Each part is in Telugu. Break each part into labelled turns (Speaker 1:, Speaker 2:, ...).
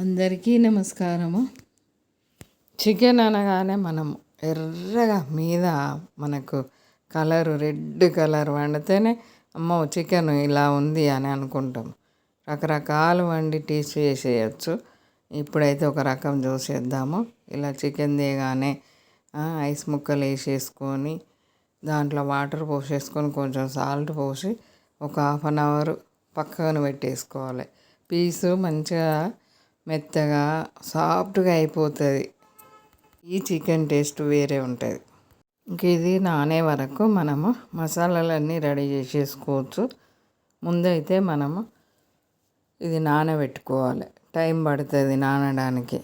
Speaker 1: అందరికీ నమస్కారము. చికెన్ అనగానే మనం ఎర్రగా మీద మనకు కలరు రెడ్ కలర్ వండితేనే అమ్మో చికెన్ ఇలా ఉంది అని అనుకుంటాం. రకరకాలు వండి టేస్ట్ చేసేయచ్చు. ఇప్పుడైతే ఒక రకం చూసేద్దాము. ఇలా చికెన్ తీయగానే ఐస్ ముక్కలు వేసేసుకొని దాంట్లో వాటర్ పోసేసుకొని కొంచెం సాల్ట్ పోసి ఒక 1/2 అవర్ పక్కన పెట్టేసుకోవాలి. పీసు మంచిగా మెత్తగా సాఫ్ట్గా అయిపోతుంది. ఈ చికెన్ టేస్ట్ వేరే ఉంటుంది. ఇంక ఇది నానే వరకు మనము మసాలాలన్నీ రెడీ చేసేసుకోవచ్చు. ముందైతే మనము ఇది నానబెట్టుకోవాలి. టైం పడుతుంది నానడానికి.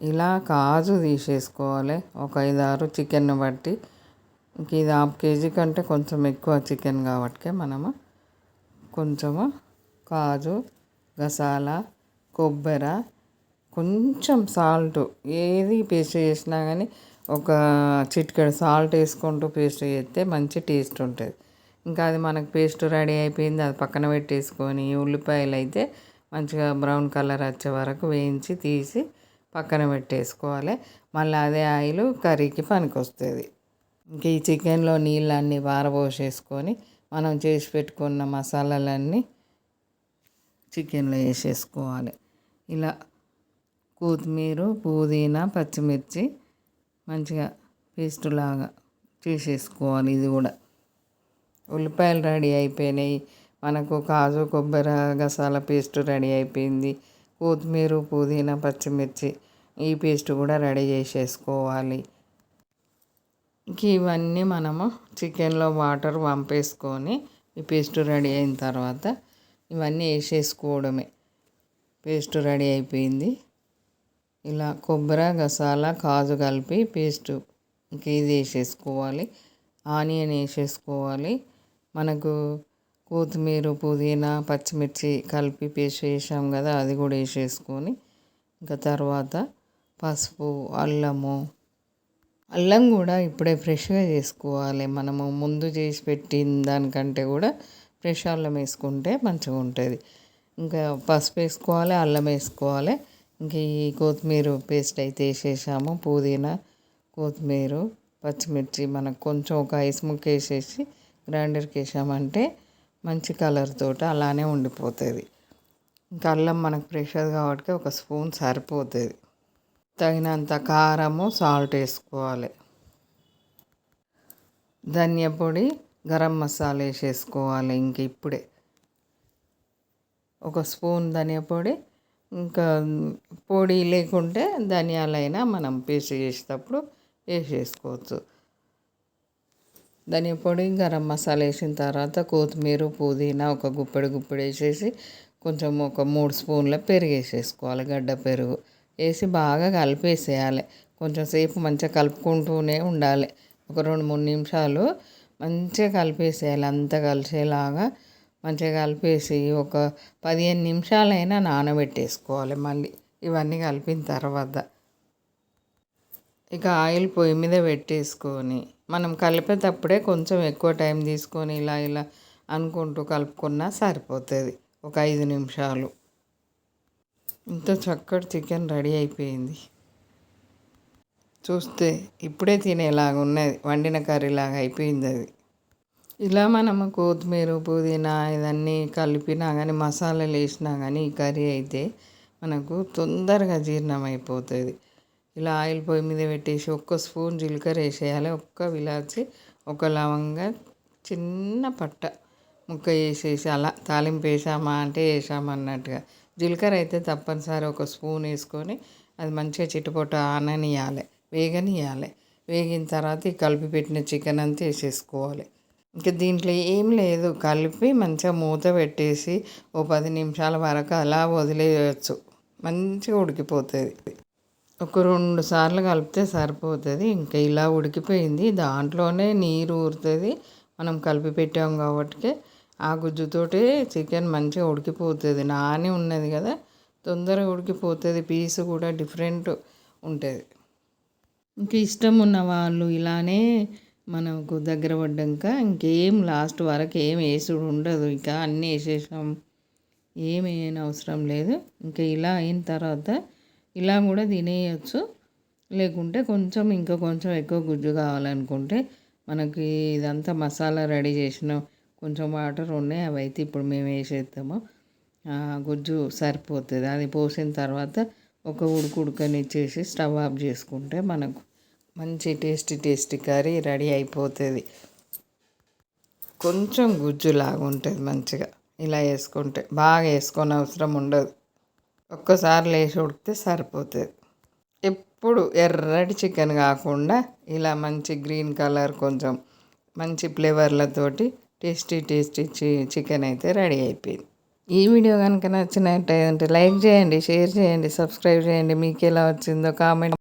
Speaker 1: ఇలా కాజు తీసేసుకోవాలి. ఒక 5-6 చికెన్ బట్టి. ఇంక ఇది 1/2 kg కంటే కొంచెం ఎక్కువ చికెన్ కాబట్టి మనము కొంచెము కాజు, గసాల, కొబ్బరి, కొంచెం సాల్ట్, ఏది పేస్ట్ చేసినా కానీ ఒక చిటికెడు సాల్ట్ వేసుకుంటూ పేస్ట్ చేస్తే మంచి టేస్ట్ ఉంటుంది. ఇంకా అది మనకు పేస్ట్ రెడీ అయిపోయింది. అది పక్కన పెట్టేసుకొని ఉల్లిపాయలు అయితే మంచిగా బ్రౌన్ కలర్ వచ్చే వరకు వేయించి తీసి పక్కన పెట్టేసుకోవాలి. మళ్ళీ అదే ఆయిల్ కర్రీకి పనికొస్తుంది. ఇంక ఈ చికెన్లో నీళ్ళన్నీ పారబోసేసుకొని మనం చేసి పెట్టుకున్న మసాలాలన్నీ చికెన్లో వేసేసుకోవాలి. ఇలా కొత్తిమీర, పుదీనా, పచ్చిమిర్చి మంచిగా పేస్ట్ లాగా చేసేసుకోవాలి. ఇది కూడా ఉల్లిపాయలు రెడీ అయిపోయినాయి. మనకు కాజు, కొబ్బరి, గసాల పేస్ట్ రెడీ అయిపోయింది. కొత్తిమీర, పుదీనా, పచ్చిమిర్చి ఈ పేస్ట్ కూడా రెడీ చేసేసుకోవాలి. ఇంక ఇవన్నీ మనము చికెన్లో వాటర్ వంపేసుకొని ఈ పేస్ట్ రెడీ అయిన తర్వాత ఇవన్నీ వేసేసుకోవడమే. పేస్ట్ రెడీ అయిపోయింది. ఇలా కొబ్బరి, గసాల, కాజు కలిపి పేస్ట్ ఇంక ఇది వేసేసుకోవాలి. ఆనియన్ వేసేసుకోవాలి. మనకు కొత్తిమీర, పుదీనా, పచ్చిమిర్చి కలిపి పేస్ట్ వేసాం కదా, అది కూడా వేసేసుకొని ఇంకా తర్వాత పసుపు, అల్లం కూడా ఇప్పుడే ఫ్రెష్గా చేసుకోవాలి. మనము ముందు చేసి పెట్టిన దానికంటే కూడా ఫ్రెష్ అల్లం వేసుకుంటే మంచిగా ఉంటుంది. ఇంకా పసుపు వేసుకోవాలి, అల్లం వేసుకోవాలి. ఇంక ఈ కొత్తిమీర పేస్ట్ అయితే వేసేసాము. పుదీనా, కొత్తిమీర, పచ్చిమిర్చి మనకు కొంచెం ఒక ఐస్ ముక్క వేసేసి గ్రైండర్కి వేసామంటే మంచి కలర్ తోటి అలానే ఉండిపోతుంది. ఇంకా అల్లం మనకు ప్రెషర్ కాబట్టి ఒక స్పూన్ సరిపోతుంది. తగినంత కారము, సాల్ట్ వేసుకోవాలి. ధనియా పొడి, గరం మసాలా వేసేసుకోవాలి. ఇంక ఇప్పుడే ఒక స్పూన్ ధనియా పొడి, ఇంకా పొడి లేకుంటే ధనియాలైనా మనం పేస్ట్ చేసేటప్పుడు వేసేసుకోవచ్చు. ధనియా పొడి, గరం మసాలా వేసిన తర్వాత కొత్తిమీర, పుదీనా ఒక గుప్పెడు వేసేసి కొంచెం ఒక 3 స్పూన్ల పెరుగు వేసేసుకోవాలి. గడ్డ పెరుగు వేసి బాగా కలిపేసేయాలి. కొంచెం సేపు మంచిగా కలుపుకుంటూనే ఉండాలి. ఒక 2-3 నిమిషాలు మంచిగా కలిపేసేయాలి. అంతా కలిసేలాగా మంచిగా కలిపేసి ఒక 15 నిమిషాలైనా నానబెట్టేసుకోవాలి. మళ్ళీ ఇవన్నీ కలిపిన తర్వాత ఇక ఆయిల్ పొయ్యి మీద పెట్టేసుకొని మనం కలిపేటప్పుడే కొంచెం ఎక్కువ టైం తీసుకొని ఇలా అనుకుంటూ కలుపుకున్నా సరిపోతుంది. ఒక 5 నిమిషాలు. ఇంత చక్కటి చికెన్ రెడీ అయిపోయింది. చూస్తే ఇప్పుడే తినేలాగా ఉన్నది. వండిన కర్రీలాగా అయిపోయింది అది. ఇలా మనము కొత్తిమీర, పుదీనా ఇవన్నీ కలిపినా కానీ మసాలాలు వేసినా కానీ ఈ కర్రీ అయితే మనకు తొందరగా జీర్ణం అయిపోతుంది. ఇలా ఆయిల్ పొయ్యి మీద పెట్టేసి 1 స్పూన్ జీలకర్ర వేసేయాలి. 1 ఇలాచి, 1 లవంగా, చిన్న పట్ట ముక్క వేసేసి అలా తాలింపు వేసామా అంటే వేసామన్నట్టుగా. జీలకర్ర అయితే తప్పనిసరి 1 స్పూన్ వేసుకొని అది మంచిగా చిటపట ఆననియాలి, వేగనియాలి. వేగిన తర్వాత ఈ కలిపి పెట్టిన చికెన్ అంతా వేసేసుకోవాలి. ఇంకా దీంట్లో ఏం లేదు, కలిపి మంచిగా మూత పెట్టేసి ఓ 10 నిమిషాల వరకు అలా వదిలేయచ్చు. మంచిగా ఉడికిపోతుంది. ఒక 2 సార్లు కలిపితే సరిపోతుంది. ఇంకా ఇలా ఉడికిపోయింది. దాంట్లోనే నీరు ఊరుతుంది. మనం కలిపి పెట్టాం కాబట్టి ఆ గుజ్జుతోటి చికెన్ మంచిగా ఉడికిపోతుంది. నాని ఉన్నది కదా, తొందరగా ఉడికిపోతుంది. పీసు కూడా డిఫరెంట్ ఉంటుంది. ఇంక ఇష్టం ఉన్న వాళ్ళు ఇలానే మనకు దగ్గర పడ్డాక ఇంకేం లాస్ట్ వరకు ఏం వేసుడు ఉండదు. ఇక అన్నీ వేసేసాం, ఏం వేయని అవసరం లేదు. ఇంకా ఇలా అయిన తర్వాత ఇలా కూడా తినేయచ్చు. లేకుంటే ఇంకా కొంచెం ఎక్కువ గుజ్జు కావాలనుకుంటే మనకి ఇదంతా మసాలా రెడీ చేసిన కొంచెం వాటర్ ఉన్నాయి, అవి అయితే ఇప్పుడు మేము వేసేస్తాము. గుజ్జు సరిపోతుంది. అది పోసిన తర్వాత ఒక ఉడకనిచ్చేసి స్టవ్ ఆఫ్ చేసుకుంటే మనకు మంచి టేస్టీ కర్రీ రెడీ అయిపోతుంది. కొంచెం గుజ్జులాగా ఉంటుంది మంచిగా. ఇలా వేసుకుంటే బాగా వేసుకొని అవసరం ఉండదు, ఒక్కసారి లేచి ఉడికితే సరిపోతుంది. ఎప్పుడు ఎర్రటి చికెన్ కాకుండా ఇలా మంచి గ్రీన్ కలర్ కొంచెం మంచి ఫ్లేవర్లతోటి టేస్టీ చికెన్ అయితే రెడీ అయిపోయింది. ఈ వీడియో కనుక నచ్చినట్టయితే లైక్ చేయండి, షేర్ చేయండి, సబ్స్క్రైబ్ చేయండి. మీకు ఎలా వచ్చిందో కామెంట్